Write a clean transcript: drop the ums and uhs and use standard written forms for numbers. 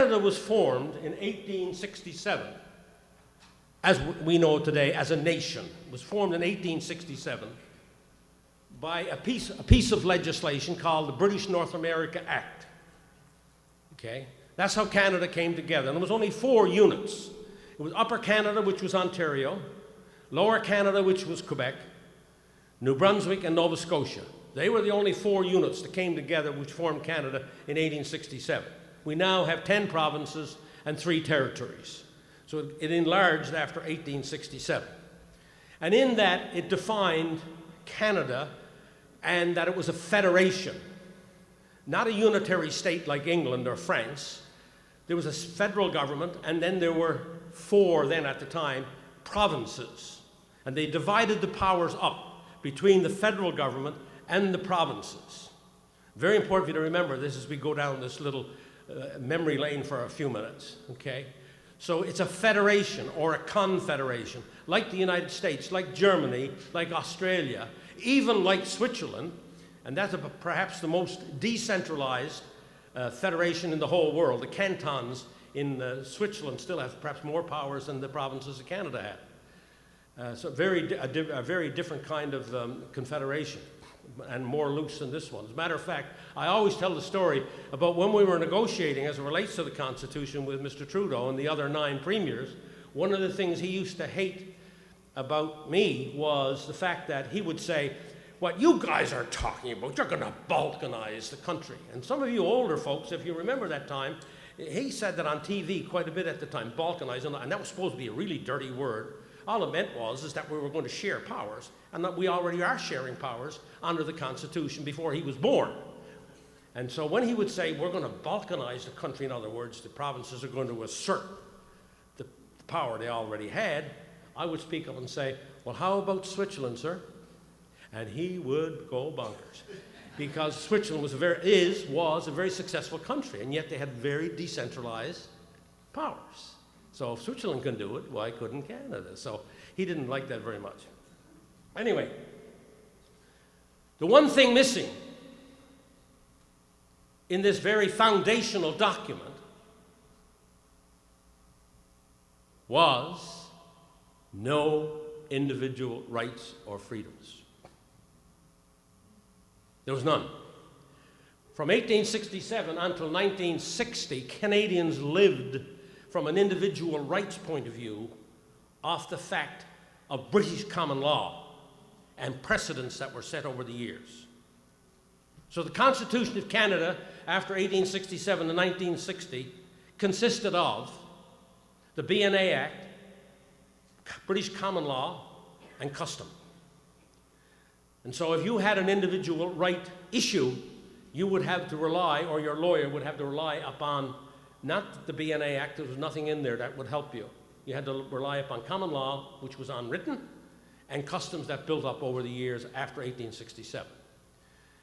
Canada was formed in 1867, as we know today, as a nation. It was formed in 1867 by a piece of legislation called the British North America Act. Okay? That's how Canada came together. And there was only 4 units. It was Upper Canada, which was Ontario, Lower Canada, which was Quebec, New Brunswick, and Nova Scotia. They were the only 4 units that came together which formed Canada in 1867. We now have 10 provinces and 3 territories. So it enlarged after 1867. And in that, it defined Canada and that it was a federation, not a unitary state like England or France. There was a federal government, and then there were 4 then at the time provinces. And they divided the powers up between the federal government and the provinces. Very important for you to remember this as we go down this little memory lane for a few minutes, okay? So it's a federation or a confederation, like the United States, like Germany, like Australia, even like Switzerland, and that's perhaps the most decentralized federation in the whole world. The cantons in Switzerland still have perhaps more powers than the provinces of Canada had. So a very different kind of confederation, and more loose than this one. As a matter of fact, I always tell the story about when we were negotiating as it relates to the Constitution with Mr. Trudeau and the other 9 premiers. One of the things he used to hate about me was the fact that he would say, what you guys are talking about, you're going to balkanize the country. And some of you older folks, if you remember that time, he said that on TV quite a bit at the time, balkanize, and that was supposed to be a really dirty word. All it meant was that we were going to share powers, and that we already are sharing powers under the Constitution before he was born. And so when he would say, we're going to balkanize the country, in other words, the provinces are going to assert the power they already had, I would speak up and say, well, how about Switzerland, sir? And he would go bonkers. Because Switzerland was a very successful country, and yet they had very decentralized powers. So if Switzerland can do it, why couldn't Canada? So he didn't like that very much. Anyway, the one thing missing in this very foundational document was no individual rights or freedoms. There was none. From 1867 until 1960, Canadians lived from an individual rights point of view off the fact of British common law and precedents that were set over the years. So the Constitution of Canada after 1867 to 1960 consisted of the BNA Act, British common law, and custom. And so if you had an individual right issue, you would have to rely, or your lawyer would have to rely upon not the BNA Act. There was nothing in there that would help you. You had to rely upon common law, which was unwritten, and customs that built up over the years after 1867.